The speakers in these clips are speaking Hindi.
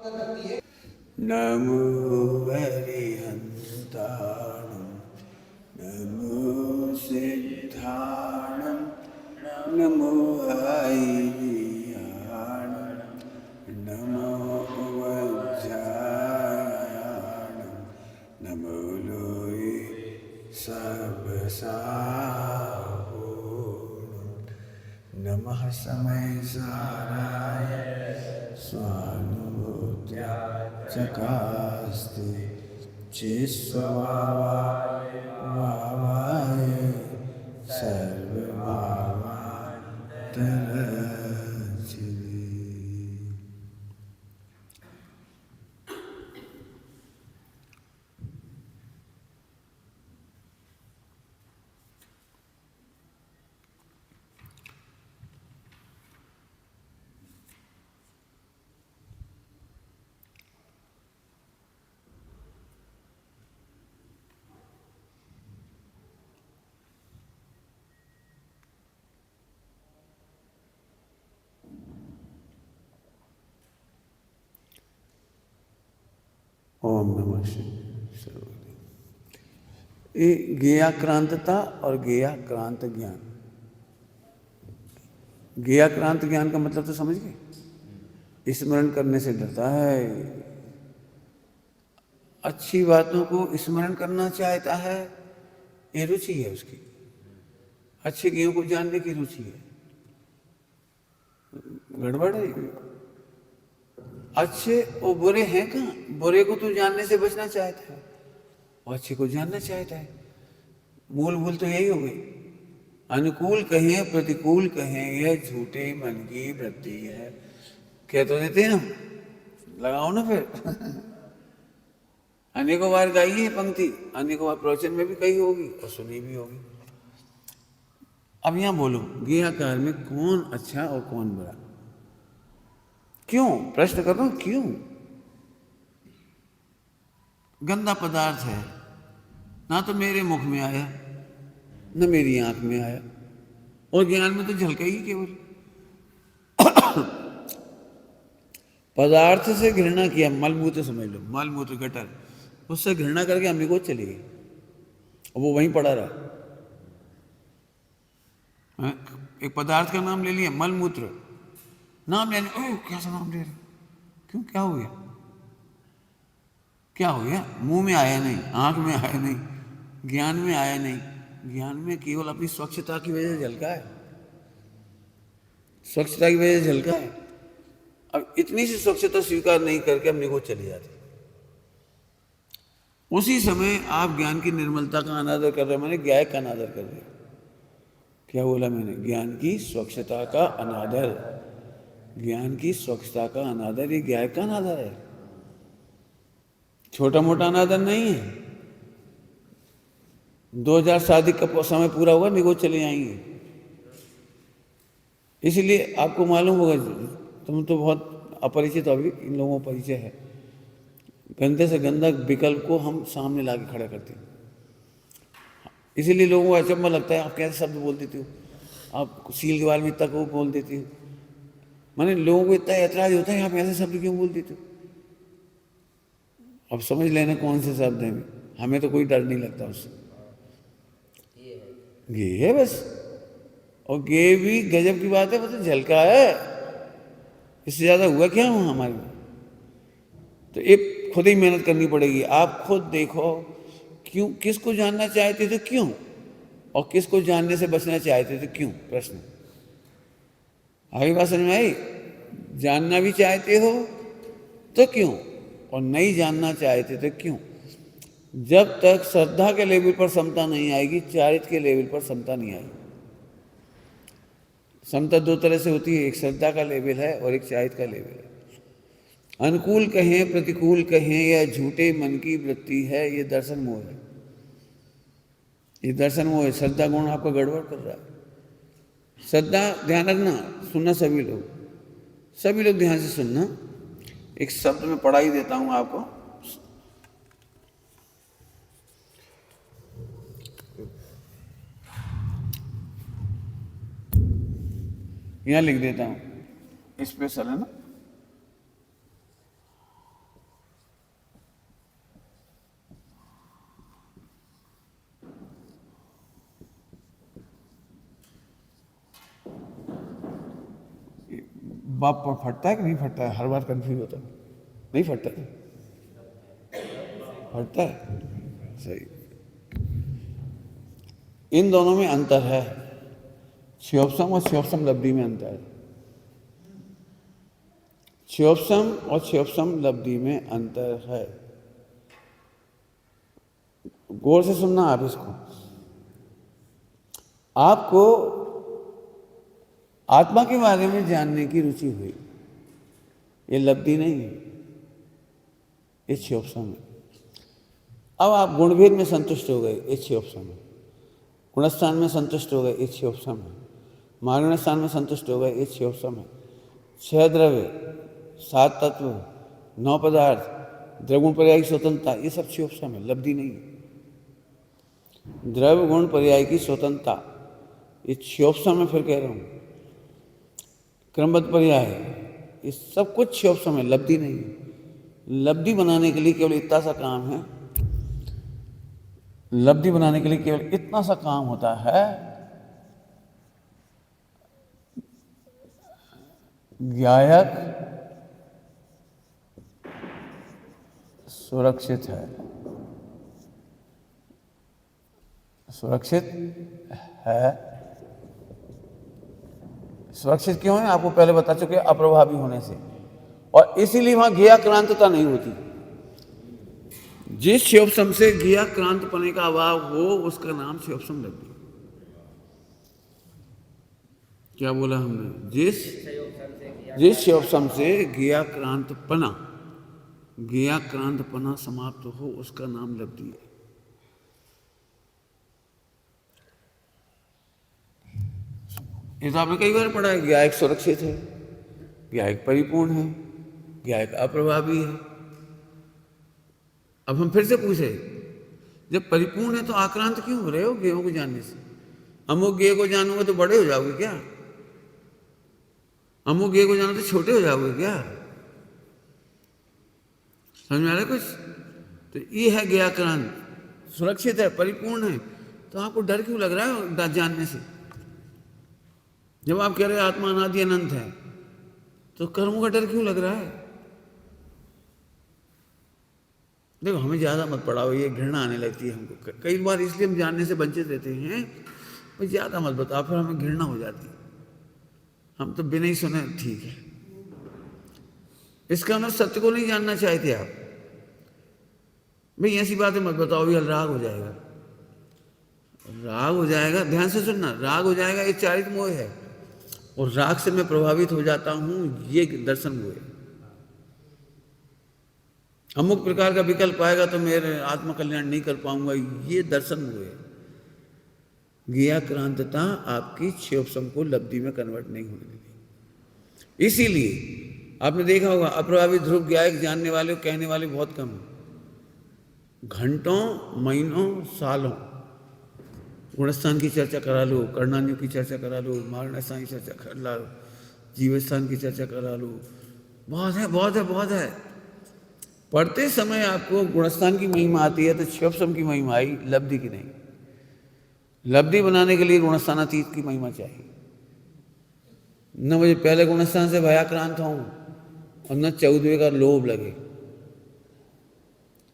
नमो हरिहन्ताणं नमो सिद्धाणं नमो ऐर्याणं नमो वज्रायाणं नमो लोये सर्वसाहोणं नमः समय साराय स्वानुभूत्या चकास्ते चिस्वभावाय भावाय सर्वभावान्तरचिरे। ओम नमः शिवाय। ये ज्ञेयाक्रांतता और ज्ञेयाक्रांत ज्ञान। ज्ञेयाक्रांत ज्ञान का मतलब तो समझ गए? स्मरण करने से डरता है, अच्छी बातों को स्मरण करना चाहता है, ये रुचि है उसकी, अच्छे ज्ञों को जानने की रुचि है। गड़बड़ है। अच्छे और बुरे हैं कहाँ? बुरे को तो जानने से बचना चाहता है और अच्छे को जानना चाहता है। मूल भूल तो यही हो गई। अनुकूल कहें प्रतिकूल कहें, यह झूठे मन की वृत्ति है। कह तो देते हैं हम, लगाओ ना फिर। अनेकों बार गाई है पंक्ति, अनेकों बार प्रवचन में भी कही होगी और सुनी भी होगी। अब यहां बोलो, ज्ञेयाकार में कौन अच्छा और कौन बुरा? क्यों? प्रश्न कर रहा हूं, क्यों? गंदा पदार्थ है, ना तो मेरे मुख में आया न मेरी आंख में आया, और ज्ञान में तो झलका ही केवल। पदार्थ से घृणा किया, मलमूत्र समझ लो, मलमूत्र गटर, उससे घृणा करके अम्मी को चली गई और वो वहीं पड़ा रहा। एक पदार्थ का नाम ले लिया, मलमूत्र, नाम लेने, ओह कैसा नाम ले रहे, क्यों, क्या हो गया? क्या हो गया? मुंह में आया नहीं, आंख में आया नहीं, ज्ञान में आया नहीं। ज्ञान में केवल अपनी स्वच्छता की वजह से झलका है, स्वच्छता की वजह से झलका है। अब इतनी सी स्वच्छता स्वीकार नहीं करके अपने को चली जाती। उसी समय आप ज्ञान की निर्मलता का अनादर कर रहे हैं, मैंने ज्ञान का अनादर कर रहे हैं। क्या बोला मैंने? ज्ञान की स्वच्छता का अनादर, ज्ञान की स्वच्छता का अनादर, ये ज्ञान का अनादर है, छोटा मोटा अनादर नहीं है। 2000 शादी का समय पूरा होगा, निगो चले आएंगे। इसलिए आपको मालूम होगा, तुम तो बहुत अपरिचित हो, अभी इन लोगों को परिचय है। गंदे से गंदा विकल्प को हम सामने लाके खड़ा करते हैं, इसीलिए लोगों को अचंभा लगता है, आप कैसे शब्द बोल देती हो, आप सील के बारे में तक वो बोल देती हो। मैंने लोगों को इतना ऐतराज होता है, आप ऐसे शब्द क्यों बोल देते हो? अब समझ लेना कौन से शब्द हैं। हमें तो कोई डर नहीं लगता उससे, गे है बस। और गे भी गजब की बात है, वो तो झलका है, इससे ज्यादा हुआ क्या हुआ हमारे में? तो एक खुद ही मेहनत करनी पड़ेगी। आप खुद देखो, क्यों, किसको जानना चाहते थे, क्यों, और किसको जानने से बचना चाहते थे, क्यों? प्रश्न आगे बात समझ में आई? जानना भी चाहते हो तो क्यों, और नहीं जानना चाहते थे क्यों? जब तक श्रद्धा के लेवल पर समता नहीं आएगी, चारित्र के लेवल पर समता नहीं आएगी। समता दो तरह से होती है, एक श्रद्धा का लेवल है और एक चारित्र का लेवल है। अनुकूल कहें प्रतिकूल कहें, या झूठे मन की वृत्ति है, ये दर्शन मोह है, ये दर्शन मोह है। श्रद्धा गुण आपका गड़बड़ कर रहा है। श्रद्धा, ध्यान रखना, सुनना सभी लोग ध्यान से सुनना। एक शब्द में पढ़ा ही देता हूं आपको, यहां लिख देता हूं, स्पेशल है ना। बाप फटता है कि नहीं फटता है? हर बार कंफ्यूज होता है, नहीं फटता है? फटता है, सही। इन दोनों में अंतर है, क्षयोपसम और क्षयोपसम लब्धि में अंतर है। क्षयोपसम और क्षयोपसम लब्धि में अंतर है। गौर से सुनना आप इसको। आपको आत्मा के बारे में जानने की रुचि हुई, ये लब्धि नहीं है, ये क्षयोपसम है। अब आप गुणभेद में संतुष्ट हो गए, ये क्षयोपसम है। गुणस्थान में संतुष्ट हो गए, ये क्षयोपसम है। मागण स्थान में संतुष्ट हो गए, ये क्षयोपसम है। 6 द्रव्य, 7 तत्व, 9 पदार्थ, द्रव्य पर्याय की स्वतंत्रता, ये सब क्षयोपसम है, लब्धि नहीं है। द्रव्य गुण पर्याय की स्वतंत्रता, ये क्षयोपसम में फिर कह रहा हूं। क्रमबद्ध पर्याय, ये सब कुछ क्षयोपसम है, लब्धि नहीं है। लब्धि बनाने के लिए केवल इतना सा काम है, लब्धि बनाने के लिए केवल इतना सा काम होता है, गायक सुरक्षित है। सुरक्षित है। सुरक्षित क्यों है? आपको पहले बता चुके, अप्रभावी होने से, और इसीलिए वहां ज्ञाक्रांतता नहीं होती। जिस क्षयोपसम से ज्ञाक्रांतपने का अभाव हो, उसका नाम क्षयोपसम लब्धि। क्या बोला हमने? जिस क्षयोपसम से ज्ञाक्रांतपना समाप्त हो, उसका नाम लब्धि है। ये तो आपने कई बार पढ़ा है। ज्ञायक सुरक्षित है, ज्ञायक परिपूर्ण है, ज्ञायक अप्रभावी है। अब हम फिर से पूछे, जब परिपूर्ण है तो आक्रांत क्यों हो रहे हो ज्ञेयों को जानने से? अमुक ज्ञेय को जानोगे तो बड़े हो जाओगे क्या? अमुक ज्ञेय को जानो तो छोटे हो जाओगे क्या? समझ में आ रहा है कुछ? तो ये है ज्ञाक्रांत, सुरक्षित है, परिपूर्ण है। तो आपको डर क्यों लग रहा है जानने से? जब आप कह रहे हैं आत्मा अनादि अनंत है, तो कर्मों का डर क्यों लग रहा है? देखो, हमें ज़्यादा मत पढ़ाओ, ये घृणा आने लगती है हमको। कई बार इसलिए हम जानने से वंचित रहते हैं, पर ज़्यादा मत बताओ, फिर हमें घृणा हो जाती है। हम तो बिना ही सुने ठीक है। इसका मतलब सत्य को नहीं जानना चाहते आप। भाई ऐसी बातें मत बताओ, ये राग हो जाएगा। राग हो जाएगा, ध्यान से सुनना, राग हो जाएगा, ये चारित मोह है, और राग से मैं प्रभावित हो जाता हूं, ये दर्शन मोह है। अमुक प्रकार का विकल्प आएगा तो मेरे आत्म कल्याण नहीं कर पाऊंगा, ये दर्शन मोह है। ज्ञाक्रांतता आपकी क्षयोपसम को लब्धि में कन्वर्ट नहीं होने देगी। इसीलिए आपने देखा होगा, अप्रभावी ध्रुव ज्ञायक जानने वाले, कहने वाले बहुत कम हैं। घंटों, महीनों, सालों गुणस्थान की चर्चा करा लो, कर्णान्यों की चर्चा करा लो, मारणस्थान की चर्चा कर लो, जीवस्थान की चर्चा करा लो, बहुत है, बहुत है, बहुत है। पढ़ते समय आपको गुणस्थान की महिमा आती है तो क्षयोपसम की महिमा आई, लब्धि की नहीं। लब्धि बनाने के लिए गुणस्थानातीत की महिमा चाहिए। न मुझे पहले गुणस्थान से भयाक्रांत हूं, और न 14वें का लोभ लगे,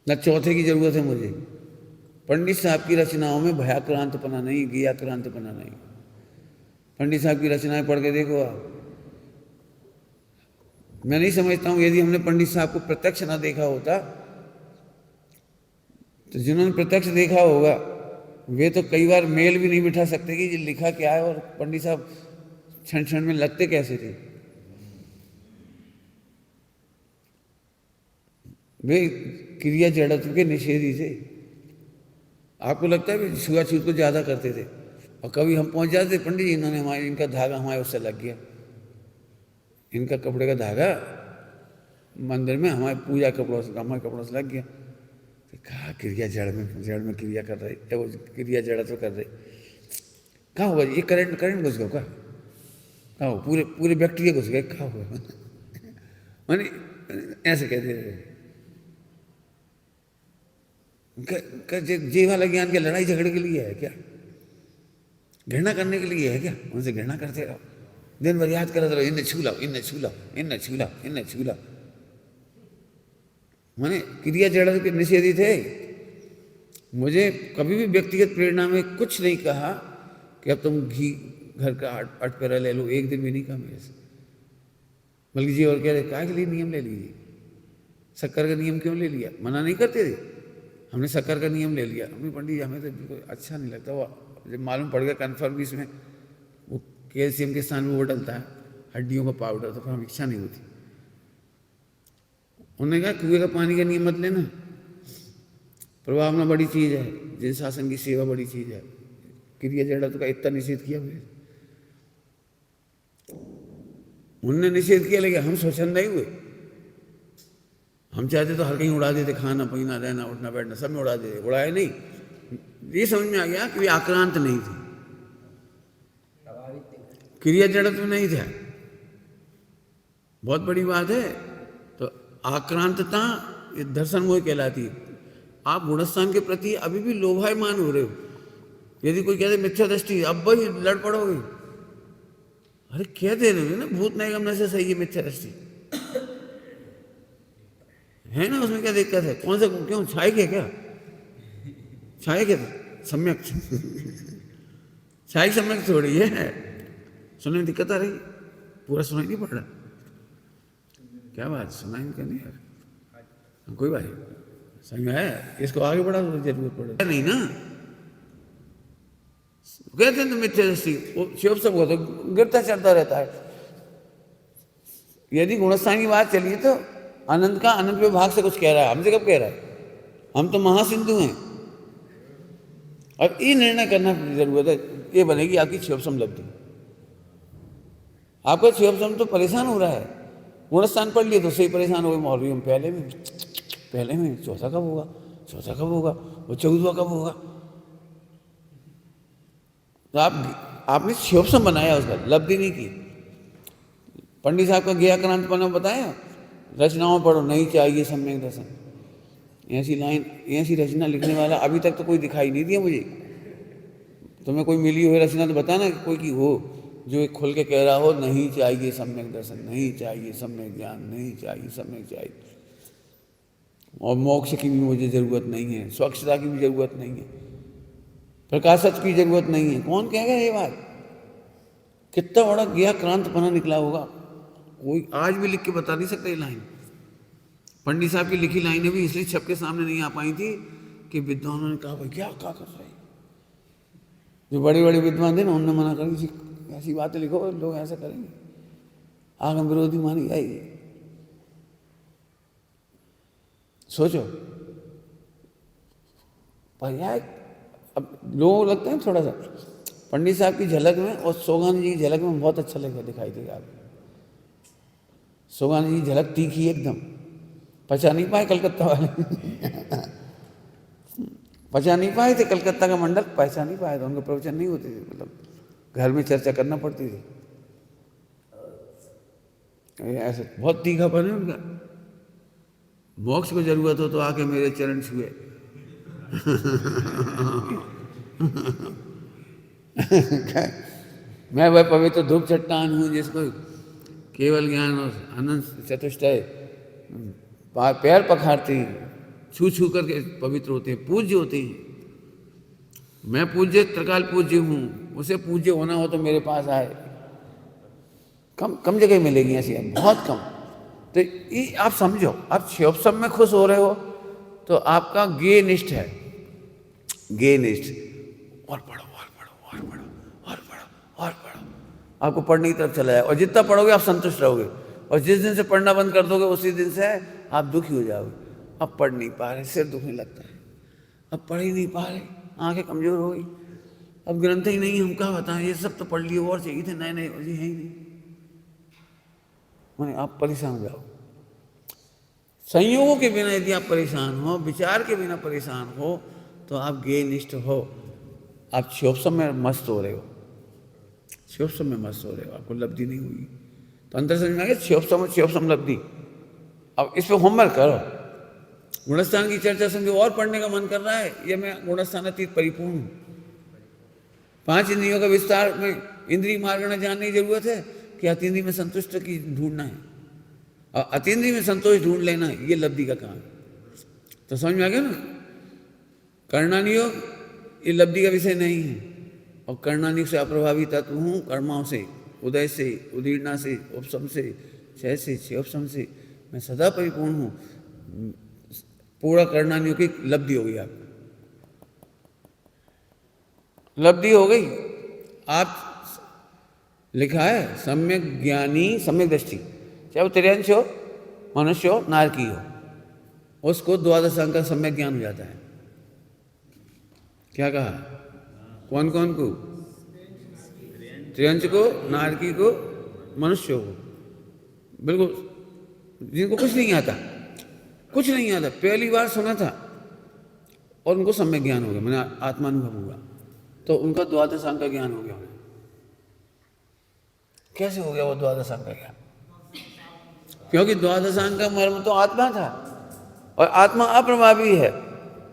न चौथे की जरूरत है मुझे। पंडित साहब की रचनाओं में भयाक्रांतपना नहीं, ज्ञाक्रांतपना नहीं। पंडित साहब की रचनाएं पढ़ के देखो आप। मैं नहीं समझता हूं, यदि हमने पंडित साहब को प्रत्यक्ष ना देखा होता, तो जिन्होंने प्रत्यक्ष देखा होगा वे तो कई बार मेल भी नहीं बिठा सकते कि ये लिखा क्या है, और पंडित साहब क्षण क्षण में लगते कैसे थे। वे क्रिया जड़त्व के निषेधी थे। आपको लगता है कि छुआछूत को ज़्यादा करते थे, और कभी हम पहुंच जाते, पंडित जी इन्होंने हमारे, इनका धागा हमारे उससे लग गया, इनका कपड़े का धागा मंदिर में हमारे पूजा कपड़ों से, हमारे कपड़ों से लग गया। तो कहा क्रिया जड़ में क्रिया कर रहे, वो क्रिया जड़त्व कर रहे। कहाँ हुआ ये? करंट घुस गया, कहाँ हो? पूरे बैक्टीरिया घुस गए, कहाँ हुआ? मैंने ऐसे कहते थे। ये वाला ज्ञान क्या लड़ाई झगड़े के लिए है क्या? घृणा करने के लिए है क्या? उनसे घृणा करते रहो। दिन भर याद करते रहो, इन्हें छू लाओ, इन्हें छू लाओ, इन्हें छू लाओ, इन्हें छू लाओ। माने क्रिया जड़ के निषेधी थे। मुझे कभी भी व्यक्तिगत प्रेरणा में कुछ नहीं कहा कि अब तुम घी घर का 8 पैरा ले लो, एक दिन भी नहीं कहा मेरे से। बल्कि जी और कह रहे काय के लिए नियम ले लीजिए, शक्कर का नियम क्यों ले लिया? मना नहीं करते थे, हमने शक्कर का नियम ले लिया। हमने पंडित जी हमें तो बिल्कुल अच्छा नहीं लगता, वो जब मालूम पड़ गया कन्फर्म इसमें वो कैल्शियम के स्थान में वो डलता है हड्डियों का पाउडर, तो फिर हम इच्छा नहीं होती। उन्होंने कहा कुएं का पानी का नियम मत लेना, प्रभावना बड़ी चीज़ है, जिन शासन की सेवा बड़ी चीज़ है। क्रिया जड़ का इतना निषेध किया हुए, उनने निषेध किया, लेकिन हम स्वच्छंद नहीं हुए। हम चाहते तो हर कहीं उड़ा देते, खाना पीना रहना उठना बैठना सब में उड़ा देते, उड़ाए नहीं। ये समझ में आ गया कि वे आक्रांत नहीं थे, क्रिया जड़त्व नहीं था। बहुत बड़ी बात है। तो आक्रांतता ये दर्शन मोह कहलाती है। आप गुणस्थान के प्रति अभी भी लोभायमान हो रहे हो। यदि कोई कहते मिथ्या दृष्टि, अब वही लड़ पड़ोगे। अरे कह दे रहे हो ना, भूत नहीं गमने से सही है मिथ्या दृष्टि, है ना, उसमें क्या दिक्कत है? कौन सा क्यों छाए क्या छाए क्या सम्यक छाई सम्यक थोड़ी है, सुनने में दिक्कत आ रही, पूरा सुनाई नहीं पड़ रहा। क्या बात सुनाई नहीं करनी यार, कोई बात समझ में आया? इसको आगे बढ़ा तो जरूरत पड़े नहीं ना। कहते हैं तो मिथ्या दृष्टि शिव सब तो गिरता चढ़ता रहता है। यदि गुणस्थान की बात चलिए तो अनंत का अनंत विभाग से कुछ कह रहा है, हमसे कब कह रहा है? हम तो महासिंधु हैं। अब ये निर्णय करना जरूरत है, ये बनेगी आपकी क्षोभसम लब्धि। आपका क्षोभसम तो परेशान हो रहा है, गुणस्थान पढ़ लिए तो सही परेशान हो गए। मौलवी हम पहले में चौथा कब होगा, चौथा कब होगा, वो 14वां कब होगा? तो आपने क्षोभसम बनाया, उसका लब्धि नहीं की। पंडित साहब का ज्ञाक्रांतपना बताया, रचनाओं पढ़ो नहीं चाहिए सम्यक दर्शन। ऐसी लाइन, ऐसी रचना लिखने वाला अभी तक तो कोई दिखाई नहीं दिया मुझे। तुम्हें कोई मिली हुई रचना तो बताना कि कोई की हो जो खुल के कह रहा हो नहीं चाहिए सम्यक दर्शन, नहीं चाहिए सम्यक ज्ञान, नहीं चाहिए सम्यक चाहिए, और मोक्ष की भी मुझे ज़रूरत नहीं है, स्वच्छता की भी ज़रूरत नहीं है, प्रकाशत की ज़रूरत नहीं है। कौन कहेगा ये बात? कितना बड़ा ज्ञाक्रांतपना निकला होगा। कोई आज भी लिख के बता नहीं सकता ये लाइन। पंडित साहब की लिखी लाइनें भी इसलिए छप के सामने नहीं आ पाई थी कि विद्वानों ने कहा भाई क्या कर रहे हैं। जो बड़े बड़े विद्वान थे ना, उन्होंने मना कर जी ऐसी बातें लिखो, लोग ऐसा करेंगे, आगम विरोधी मानी जाएगी। सोचो पर्याय। अब लोगों को लगता है थोड़ा सा पंडित साहब की झलक में और सोगान जी की झलक में बहुत अच्छा लगा, दिखाई देगा आपको। सोगान जी की झलक तीखी एकदम, पचा नहीं पाए कलकत्ता वाले पचा नहीं पाए थे, कलकत्ता का मंडल पहचान नहीं पाए थे, उनके प्रवचन नहीं होते थे, मतलब घर में चर्चा करना पड़ती थी। ऐसे बहुत तीखापन है उनका। मोक्ष को जरूरत हो तो आके मेरे चरण छुए मैं वह पवित्र धूप चट्टान हूँ जिसको केवल ज्ञान और अनंत चतुष्टय पैर पखारते हैं, छू छू करके पवित्र होते हैं, पूज्य होते हैं। मैं पूज्य त्रिकाल पूज्य हूँ, उसे पूज्य होना हो तो मेरे पास आए। कम जगह मिलेगी ऐसी, बहुत कम। तो ये आप समझो, आप क्षोभसम में खुश हो रहे हो तो आपका गे निष्ठ है, गे निष्ठ। और पढ़ो और पढ़ो और पढ़ो और पढ़ो और पढ़ो, आपको पढ़ने की तरफ चला जाए। और जितना पढ़ोगे आप संतुष्ट रहोगे, और जिस दिन से पढ़ना बंद कर दोगे उसी दिन से आप दुखी हो जाओगे। अब पढ़ नहीं पा रहे, सिर दुखने लगता है, अब पढ़ ही नहीं पा रहे, आंखें कमजोर हो गई, अब ग्रंथ ही नहीं, हम क्या बताएं, ये सब तो पढ़ लिए और चाहिए थे, नए नए है ही नहीं। मैंने आप परेशान हो जाओ। संयोगों के बिना यदि आप परेशान हो, विचार के बिना परेशान हो, तो आप ज्ञेय निष्ठ हो, आप क्षोभसम में मस्त हो रहे हो, क्षोभसम में मस्त हो रहे हो, आपको लब्धि नहीं हुई। तो अंतर समझ में आ गया, क्षोभसम लब्धि। अब इस पर होमवर्क करो। गुणस्थान की चर्चा समझो और पढ़ने का मन कर रहा है, ये मैं गुणस्थान अतीत परिपूर्ण हूँ। 5 इंद्रियों का विस्तार में इंद्रिय मार्गण जानने की जरूरत है, कि अतीन्द्रिय में संतुष्ट की ढूंढना है, और अतीन्द्रिय में संतोष ढूंढ लेना ये लब्धि का काम है। तो समझ में आ गया ना, कर्णानियोग ये लब्धि का विषय नहीं है, और कर्णानियोग से अप्रभावी तत्व हूँ, कर्माओं से, उदय से, उदीर्णा से, उपशम से, क्षय से, क्षयोपशम से मैं सदा परिपूर्ण हूँ। पूरा कर्णानियोग की लब्धि हो गई, आप लब्धि हो गई। आप लिखा है सम्यक ज्ञानी सम्यक दृष्टि, चाहे वो तिर्यंश हो, मनुष्य हो, नारकी हो, उसको द्वादश अंग का सम्यक ज्ञान हो जाता है। क्या कहा? कौन कौन को? त्रियंश को, नारकी को, मनुष्य को, बिल्कुल जिनको कुछ नहीं आता, कुछ नहीं आता, पहली बार सुना था और उनको सम्यक ज्ञान हो गया, मैंने आत्मानुभव हुआ, तो उनका द्वादश अंग का ज्ञान हो गया। कैसे हो गया वो द्वादश अंग का ज्ञान? क्योंकि द्वादश अंग का मर्म तो आत्मा था, और आत्मा अप्रभावी है।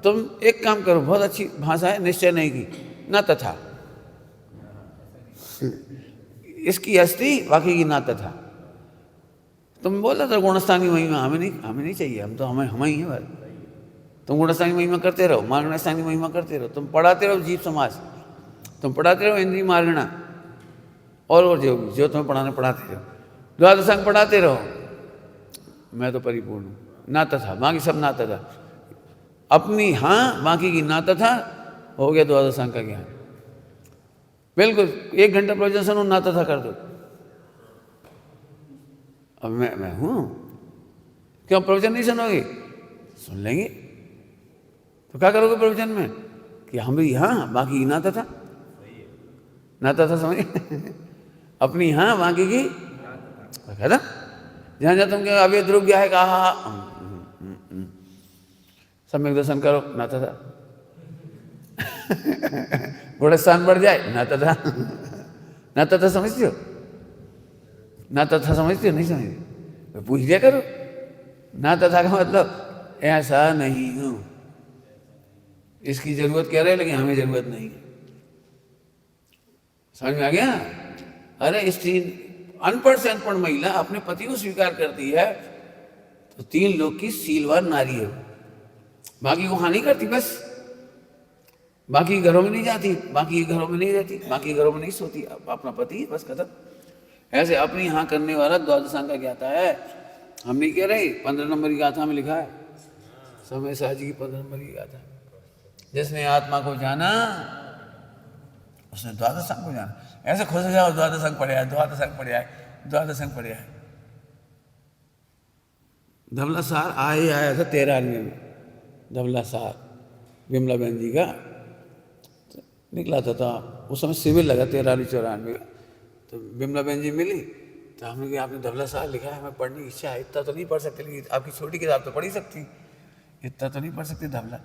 तुम एक काम करो, बहुत अच्छी भाषा है, निश्चय नहीं की, न तथा, इसकी अस्थि बाकी की ना तथा। तुम बोला था गुणस्थानी महिमा हमें नहीं चाहिए, हम तो हम ही हैं भाई। तुम गुणस्थानी महिमा करते रहो, मार्गणस्थानी महिमा करते रहो, तुम पढ़ाते रहो जीव समाज, तुम पढ़ाते रहो इंद्रिय मार्गणा, और जो तुम्हें पढ़ाते रहो, द्वादश अंग पढ़ाते रहो, मैं तो परिपूर्ण हूँ। ना तथा, बाकी सब ना तथा, अपनी हाँ बाकी की ना तथा, हो गया द्वादश अंग का ज्ञान। बिल्कुल 1 घंटा प्रवचन सुनो, ना तथा कर दो, अब मैं हूँ, क्यों प्रवचन नहीं सुनोगे? सुन लेंगे, तो क्या करोगे प्रवचन में? कि हम भी हाँ बाकी ना तथा, ना तथा समझ अपनी हाँ बाकी की कहता, जहाँ जहाँ तुम अभी ध्रुव गया है, कहा सम्यक दर्शन करो, ना तथा बड़े स्थान बढ़ जाए, ना तथा ना तथा समझते हो? ना तथा समझते हो? नहीं समझते? पूछ लिया करो। ना तथा का मतलब ऐसा नहीं हूं, इसकी जरूरत कह रहे, लेकिन हमें जरूरत नहीं। समझ में आ गया? अरे स्त्री अनपढ़ से अनपढ़ महिला अपने पति को स्वीकार करती है तो 3 लोग की सीलवान नारी है, बाकी को हाँ नहीं करती, बस बाकी घरों में नहीं जाती, बाकी घरों में नहीं रहती, बाकी घरों में नहीं सोती, अपना पति बस खत्म। ऐसे अपनी हाँ करने वाला द्वादश अंग का ज्ञाता है। हम नहीं कह रहे, 15 नंबर की गाथा में लिखा है, समय साह जी की 15 नंबर की गाथा, जिसने आत्मा को जाना उसने द्वादश अंग को जाना। ऐसे खुश हो जाओ, द्वादश अंग पढ़े आए, द्वादश अंग पढ़े आए, द्वादश अंग पढ़े आए। धवला सार आया था 93 में, धवला सार विमला बहन जी का निकला था उस समय शिविर लगा 93-94 का। तो विमला बहन जी मिली, तो हमने कहा आपने धवला सार लिखा है, हमें पढ़ने की इच्छा है, इतना तो नहीं पढ़ सकते, लेकिन आपकी छोटी किताब तो पढ़ ही सकती, इतना तो नहीं पढ़ सकती धवला,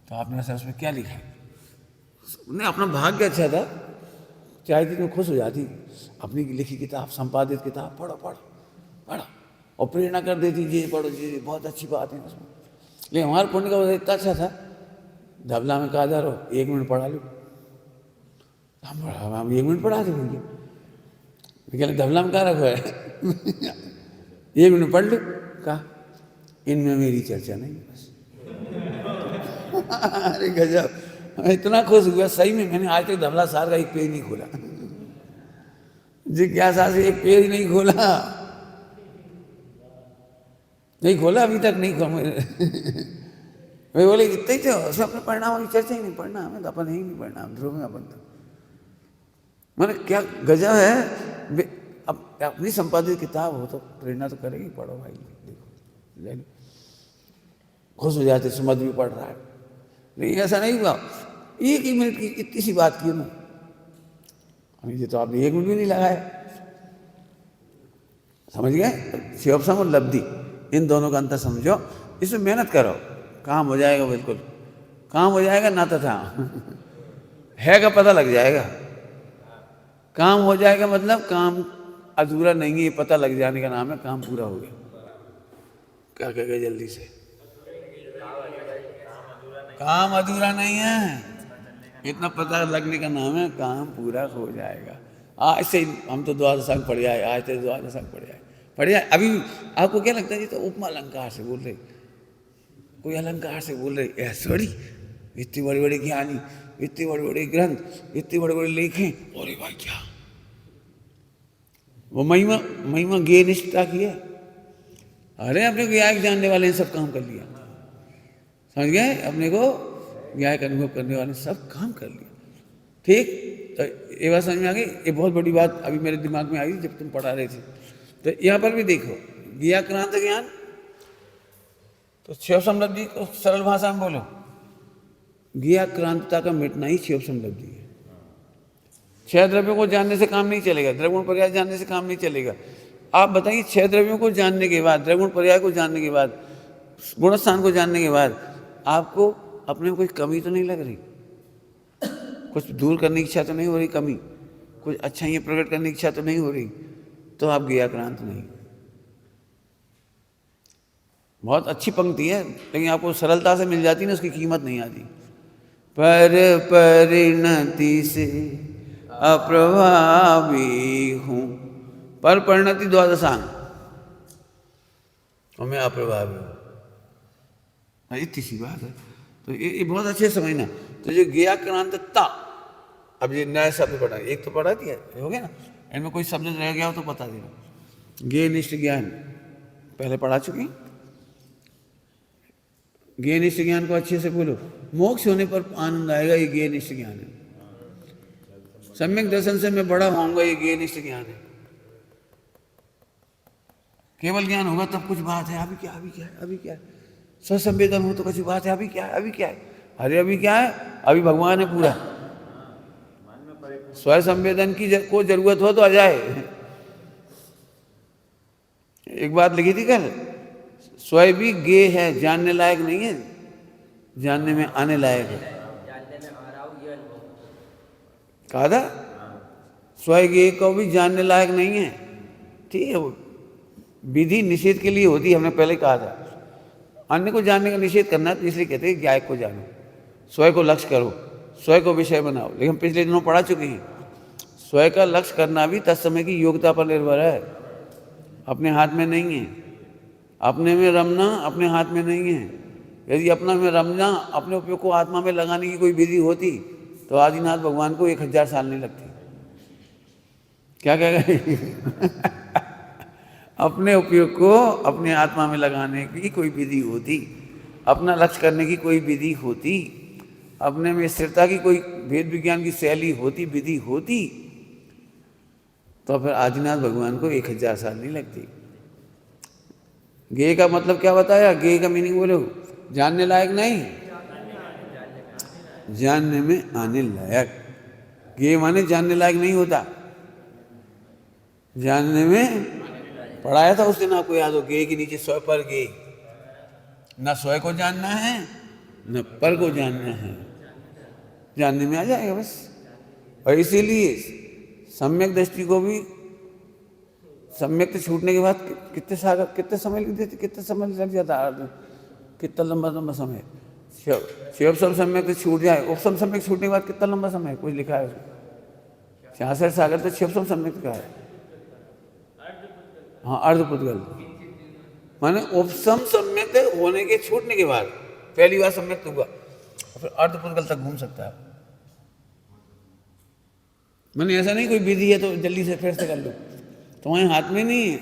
तो आपने वैसे उसमें क्या लिखा है? उन्हें अपना भाग्य अच्छा था, चाहती तो खुश हो जाती, अपनी लिखी किताब, संपादित किताब पढ़ो पढ़ो पढ़ो, और प्रेरणा कर देती, ये पढ़ो जी, बहुत अच्छी बात है उसमें। लेकिन हमारे पुण्य का इतना अच्छा था, धवला में कहा जा रहा 1 मिनट पढ़ा लो, हम 1 मिनट पढ़ा दे भैया, कहले धवला में कहा रखो है 1 मिनट पढ़ लो, कहा इनमें मेरी चर्चा नहीं बस। अरे गजब, इतना खुश हुआ सही में, मैंने आज तक धवला सार का एक पेज नहीं खोला, जिज्ञासा से एक पेज नहीं खोला, नहीं खोला अभी तक, नहीं खोला। वे बोले इतना ही तो, उसमें अपने परिणाम की चर्चा ही नहीं, पढ़ना हमें तो अपन ही नहीं पढ़ना, ध्रुव में अपन तो मैंने क्या गजब है। अब अपनी संपादित किताब हो तो प्रेरणा तो करेगी, पढ़ो भाई, देखो ले लो, खुश हो जाते, सुमध भी पढ़ रहा है। नहीं ऐसा नहीं हुआ, 1 मिनट की इतनी सी बात की मैं, ये तो आपने 1 मिनट भी नहीं लगाया, समझ गए? शिवोपशम और लब्धि, इन दोनों का अंतर समझो, इसमें मेहनत करो, काम हो जाएगा, बिल्कुल काम हो जाएगा। ना तथा है का पता लग जाएगा, काम हो जाएगा मतलब काम अधूरा नहीं है, ये पता लग जाने का नाम है काम पूरा हो गया। क्या कह गए जल्दी से? काम अधूरा नहीं है, इतना पता लगने का नाम है काम पूरा हो जाएगा। आज से हम तो द्वादशांग पढ़ आए, आज से द्वादशांग पढ़ आए। अभी आपको क्या लगता है? ये तो उपमा अलंकार से बोल रहे, कोई अलंकार से बोल रहे, ऐसे बड़ी इतनी बड़ी बड़ी ज्ञानी, इतने बड़े बड़े ग्रंथ, इतने बड़े बड़े लेखें, अरे भाई क्या वो महिमा, महिमा ज्ञेय निष्ठा की है। अरे अपने को ज्ञायक जानने वाले ने सब काम कर लिया, समझ गए? अपने को ज्ञायक अनुभव करने वाले सब काम कर लिया। ठीक, तो ये बात समझ में आ गई। ये बहुत बड़ी बात अभी मेरे दिमाग में आई जब तुम पढ़ा रहे थे। तो यहाँ पर भी देखो, ज्ञाक्रांत ज्ञान, तो क्षोभ समृद्धि को सरल भाषा में बोलो, ज्ञाक्रांतता का मिटना ही क्षोभ समृद्धि है। छह द्रव्यों को जानने से काम नहीं चलेगा, द्रव्यगुण पर्याय जानने से काम नहीं चलेगा। आप बताइए, छह द्रव्यों को जानने के बाद, द्रव्यगुण पर्याय को जानने के बाद, गुणस्थान को जानने के बाद आपको अपने में कोई कमी तो नहीं लग रही? कुछ दूर करने की इच्छा तो नहीं हो रही कमी? कुछ अच्छाइयाँ प्रकट करने की इच्छा तो नहीं हो रही? तो आप ज्ञाक्रांत नहीं। बहुत अच्छी पंक्ति है, लेकिन आपको सरलता से मिल जाती ना, उसकी कीमत नहीं आती। पर परिणति से अप्रभावी हूँ, पर परिणति द्वादशांग और मैं अप्रभावी हूँ, इतनी सी बात है। तो ये बहुत अच्छे समझना। तो जो ज्ञाक्रांतता, अब ये नया शब्द पढ़ा, एक तो पढ़ा दिया, हो गया ना, इनमें कोई शब्द रह गया हो तो बता देना। ज्ञेय निष्ठ ज्ञान पहले पढ़ा चुकी। ज्ञेय निष्ठ ज्ञान को अच्छे से बोलो, मोक्ष होने पर आनंद आएगा, ये ज्ञेय निष्ठ ज्ञान है। सम्यक दर्शन से मैं बड़ा होऊंगा, ये ज्ञेय निष्ठ ज्ञान है। केवल ज्ञान होगा तब कुछ बात है, अभी क्या, अभी क्या है, अभी क्या है। स्वसंवेदन हो तो कुछ बात है, अभी क्या है, अभी क्या है। अरे अभी क्या है, अभी भगवान है पूरा। स्व संवेदन की को जरूरत हो तो आ जाए। एक बात लिखी थी कल, स्वयं भी गे है, जानने लायक नहीं है, जानने में आने लायक है। कहा था स्वयं गे को भी जानने लायक नहीं है, ठीक है। विधि निषेध के लिए होती है, हमने पहले कहा था। अन्य को जानने का निषेध करना तो इसलिए कहते हैं ज्ञायक को जानो, स्वयं को लक्ष्य करो, स्वयं को विषय बनाओ। लेकिन पिछले दिनों पढ़ा चुके हैं, स्वयं का लक्ष्य करना भी तत्समय की योग्यता पर निर्भर है, अपने हाथ में नहीं है। अपने में रमना अपने हाथ में नहीं है। यदि अपना में रमना, अपने उपयोग को आत्मा में लगाने की कोई विधि होती तो आदिनाथ भगवान को 1000 साल नहीं लगती। क्या कह गए? अपने उपयोग को अपने आत्मा में लगाने की कोई विधि होती, अपना लक्ष्य करने की कोई विधि होती, अपने में स्थिरता की कोई वेद विज्ञान की शैली होती, विधि होती, तो फिर आदिनाथ भगवान को 1000 साल नहीं लगती। ज्ञेय का मतलब क्या बताया? ज्ञेय का मीनिंग बोलो, जानने लायक नहीं, जानने में आने लायक। ज्ञेय माने जानने लायक नहीं होता, जानने में। पढ़ाया था उस दिन, आपको याद हो, ज्ञेय के नीचे स्व पर ज्ञेय। न स्वयं को जानना है न पर को जानना है, जानने में आ जाएगा बस। और इसीलिए सम्यक दृष्टि को भी, सम्यक छूटने के बाद कितने समय लग जाता है, कितना लंबा समय। शिव सब सम्यक छूट जाए, उपसम सम्यक छूटने के बाद कितना लंबा समय, कुछ लिखा है उसमें। 66 सागर तो शिव सब सम्यक का है। हाँ, अर्धपुद्गल माने उपसम सम्यक होने के छूटने के बाद पहली बार सम्यक हुआ, फिर अर्धपुद्गल तक घूम सकता है। मैंने ऐसा नहीं कोई विधि है तो जल्दी से फिर से कर लो, तुम्हारे हाथ में नहीं है।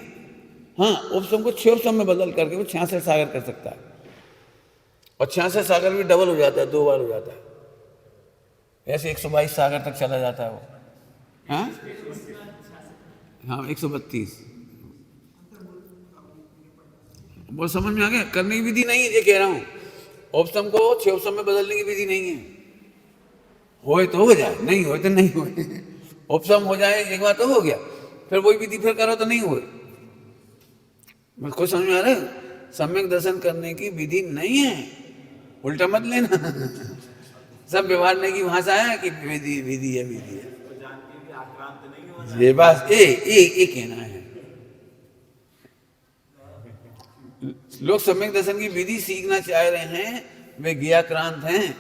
हाँ, उपसम को क्षोभसम में बदल करके वो 66 सागर कर सकता है, और 66 सागर भी डबल हो जाता है, 2 बार हो जाता है। ऐसे 122 सागर तक चला जाता है वो। हाँ हाँ, 132। वो समझ में आ गया? करने की विधि नहीं है, ये कह रहा हूँ। उपसम को क्षोभसम में बदलने की विधि नहीं है। होए तो हो जाए, नहीं होए तो नहीं होए। उपसम हो जाए एक बार तो हो गया, फिर वही विधि फिर करो तो नहीं हुए। मुझको समझ में आ रहा है? सम्यक दर्शन करने की विधि नहीं है, उल्टा मत लेना। सब व्यवहारने की भाषा है कि विधि विधि है, विधि है। ये बात ये कहना है। लोग सम्यक दर्शन की विधि सीखना चाह रहे हैं, वे ज्ञाक्रांत हैं।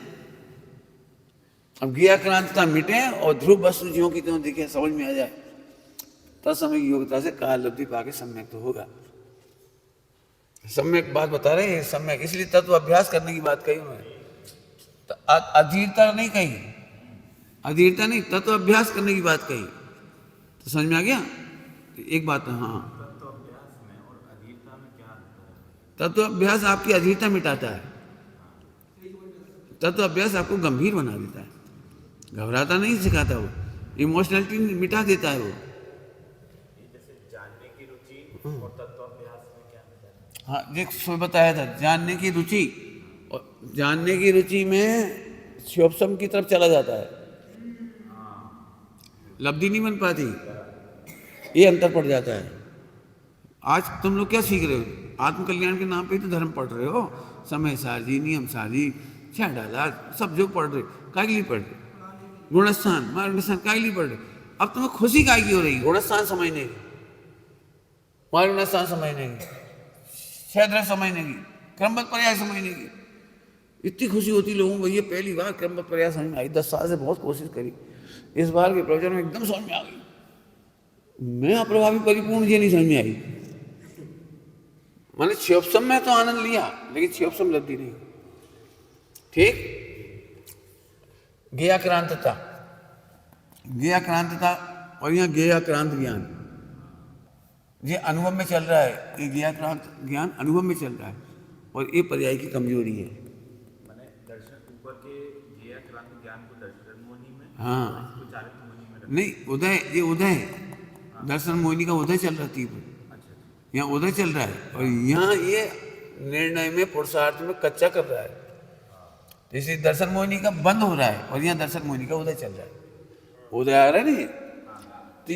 अब ज्ञाक्रांतता मिटे और ध्रुव वस्तु जीवों की तरह दिखे, समझ में आ जाए, तत्समय की योग्यता से काल लब्धि पाके सम्यक तो होगा। सम्यक बात बता रहे हैं, सम्यक इसलिए तत्व अभ्यास करने की बात कही उन्होंने, तो अधीरता नहीं कही, अधीरता नहीं, तत्व अभ्यास करने की बात कही। तो समझ में आ गया एक बात। हाँ, तत्व अभ्यास आपकी अधीरता मिटाता है, तत्व अभ्यास आपको गंभीर बना देता है, घबराता नहीं सिखाता, वो इमोशनलिटी मिटा देता है वो। जानने की रुचि और तत्व अभ्यास में क्या अंतर है? हाँ, जो बताया था, जानने की रुचि, और जानने की रुचि में शिवोपम की तरफ चला जाता है, लब्धि नहीं बन पाती, ये अंतर पड़ जाता है। आज तुम लोग क्या सीख रहे हो? आत्मकल्याण के नाम पे ही तो धर्म पढ़ रहे हो, समय सारजी, नियम सारजी, 6 डाला सब जो पढ़ रहे, काय के लिए पढ़ रहे? गुणस्थान मार्गस्थान काय के लिए पढ़ रहे? अब तुम्हें खुशी काय की हो रही? गुणस्थान समझने की, मार्गस्थान समझने की, 6 द्रव्य समझने की, क्रमबद्ध पर्याय समझने की इतनी खुशी होती लोगों को। ये पहली बार क्रमबद्ध पर्याय समझ में आई, 10 साल से बहुत कोशिश करी, इस बार के प्रवचन में एकदम समझ में आ गई। मैं अप्रभावी परिपूर्ण ये नहीं समझ में आई। मैंने शिवोपम में तो आनंद लिया, लेकिन शिवोपम लब्धि नहीं। ठीक, ज्ञेयाक्रांतता, ज्ञेयाक्रांतता, और यहाँ ज्ञेयाक्रांत ज्ञान, ये अनुभव में चल रहा है, ये ज्ञेयाक्रांत ज्ञान अनुभव में चल रहा है, और ये पर्याय की कमजोरी है। मैंने दर्शन ऊपर के ज्ञेयाक्रांत ज्ञान को दर्शन मोहिनी में, हाँ, इसको चारित्र मोहिनी में नहीं उदय, ये उदय है, दर्शन मोहिनी का उदय चल रहा है, यहाँ उदय चल रहा है, और यहाँ ये निर्णय में पुरुषार्थ में कच्चा कर रहा है, इसलिए दर्शन मोहिनी का बंद हो रहा है, और यहाँ दर्शन मोहिनी का उदय चल रहा है। उदय आ रहा है नहीं, तो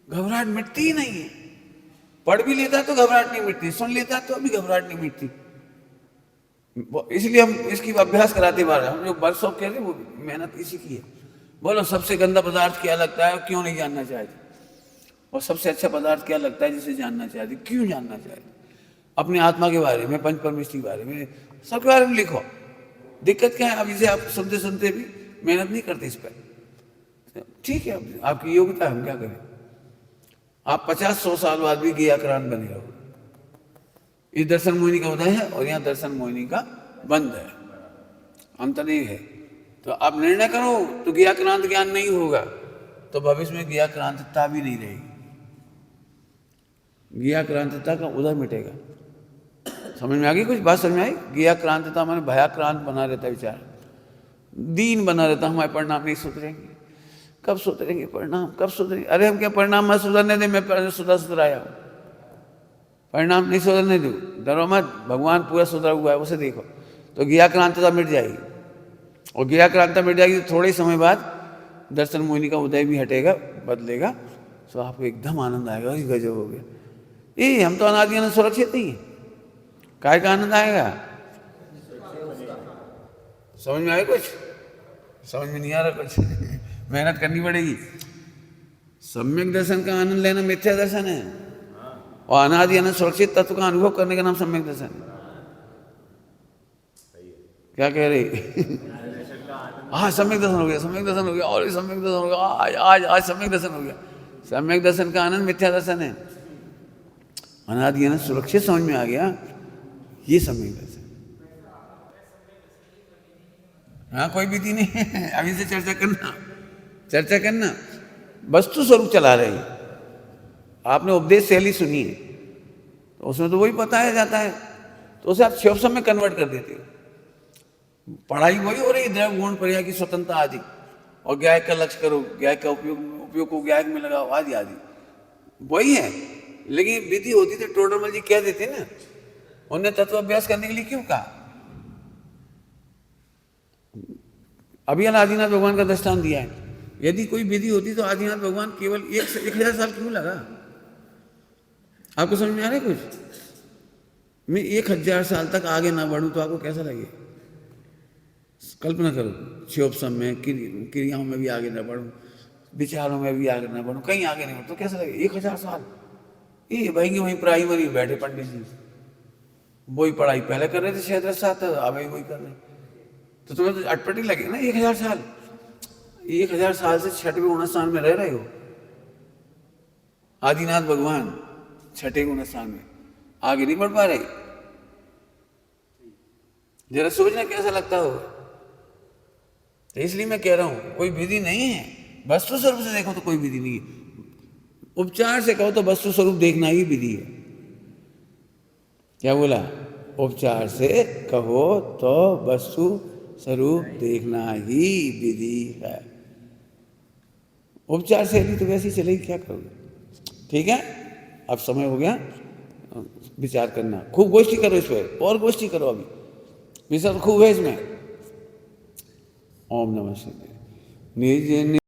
घबराहट मिटती ही नहीं है। पढ़ भी लेता है तो घबराहट नहीं मिटती, सुन लेता है तो अभी घबराहट नहीं मिटती। इसलिए हम इसकी अभ्यास कराते बार, हम जो वर्कशॉप कह रहे हैं वो मेहनत इसी की है। बोलो सबसे गंदा पदार्थ क्या लगता है और क्यों नहीं जानना चाहते, और सबसे अच्छा पदार्थ क्या लगता है जिसे जानना चाहते, क्यों जानना चाहते? अपने आत्मा के बारे में, पंच परमेष्ठी के बारे में, सबके बारे में लिखो। दिक्कत क्या है? अब इसे आप सुनते सुनते भी मेहनत नहीं करते इस पर, ठीक है, आपकी योग्यता है, हम क्या करें। आप 50-100 साल बाद भी ज्ञेयाक्रांत बने रहो। ये दर्शन मोहिनी का उदय है और यहाँ दर्शन मोहिनी का बंद है, अंतर नहीं है। तो आप निर्णय करो तो ज्ञेयाक्रांत ज्ञान नहीं होगा, तो भविष्य में ज्ञेयाक्रांतता भी नहीं रहेगी, ज्ञेयाक्रांतता का उदय मिटेगा। समझ में आ गई? कुछ बात समझ में आई? ज्ञेयाक्रांतता माने भयाक्रांत बना रहता है विचार, दीन बना रहता, हमारे परिणाम नहीं सुधरेंगे, कब सुधरेंगे परिणाम, कब सुधरेंगे? अरे हम क्या परिणाम मत सुधरने दे, मैं सुधराया हूँ, परिणाम नहीं सुधरने दो, डरो मत, भगवान पूरा सुधरा हुआ है, उसे देखो, तो ज्ञेयाक्रांतता मिट जाएगी। और ज्ञेयाक्रांतता मिट जाएगी तो थोड़े समय बाद दर्शन मोहिनी का उदय भी हटेगा, बदलेगा, तो आपको एकदम आनंद आएगा, ये गजब हो गया, ये हम तो अनादि अनंत सुरक्षित नहीं है, काय का आनंद आएगा? समझ में आए? कुछ समझ में नहीं आ रहा, कुछ मेहनत करनी पड़ेगी। सम्यक दर्शन का आनंद लेना मिथ्या दर्शन है, और अनादि अनंत सुरक्षित तत्व का अनुभव करने का नाम सम्यक दर्शन है। क्या कह रही? हाँ, सम्यक दर्शन हो गया, सम्यक दर्शन हो गया, और सम्यक दर्शन हो गया, आज आज सम्यक दर्शन हो गया। सम्यक दर्शन का आनंद मिथ्या दर्शन है, अनादि अनंत सुरक्षित समझ में आ गया, ये सम्यक दर्शन। हाँ, कोई विधि नहीं है, अभी से चर्चा करना, चर्चा करना, वस्तु स्वरूप चला रहे हैं। आपने उपदेश शैली सुनी है तो उसमें तो वही बताया जाता है, तो उसे आप शिवोपम में कन्वर्ट कर देते हो। पढ़ाई वही हो रही है, द्रव्य गुण पर्याय की स्वतंत्रता आदि, और ज्ञायक का लक्ष्य करो, ज्ञायक का उपयोग को ज्ञायक में लगाओ, आदि आदि वही है। लेकिन विधि होती थी, टोडरमल जी कह देते ना, उन्हें तत्व अभ्यास करने के लिए क्यों कहा? अभी आदिनाथ भगवान का दृष्टांत दिया है, यदि कोई विधि होती तो आदिनाथ भगवान केवल 1000 साल क्यों लगा? आपको समझ में आ रहा है कुछ? मैं 1000 साल तक आगे ना बढ़ूं तो आपको कैसा लगे? कल्पना करो, शिवोपम में, क्रियाओं में भी आगे ना बढ़ूं, विचारों में भी आगे ना बढ़ूं, कहीं आगे नहीं बढ़ूं तो कैसा लगे? 1000 साल ये वहीं प्राइमरी बैठे पंडित जी, वही पढ़ाई पहले कर रहे थे 6 साल, अब वही कर रहे, तो तुम्हें तो अटपटी लगे ना 1000 साल। 1000 साल से 6वें 19 साल में रह रहे हो, आदिनाथ भगवान छठे गुण स्थान में, आगे नहीं बढ़ पा रहे। जरा सोचना कैसा लगता होगा। तो इसलिए मैं कह रहा हूं कोई विधि नहीं है, वस्तु स्वरूप से देखो तो कोई विधि नहीं है, उपचार से कहो तो वस्तु स्वरूप देखना ही विधि है। क्या बोला? उपचार से कहो तो वस्तु स्वरूप देखना ही विधि है। उपचार से नहीं तो वैसे ही चलेगी, क्या करोगे? ठीक है, अब समय हो गया, विचार करना, खूब गोष्ठी करो इस पर, और गोष्ठी करो, अभी विषय खूब है इसमें। ओम नमः शिवाय। निज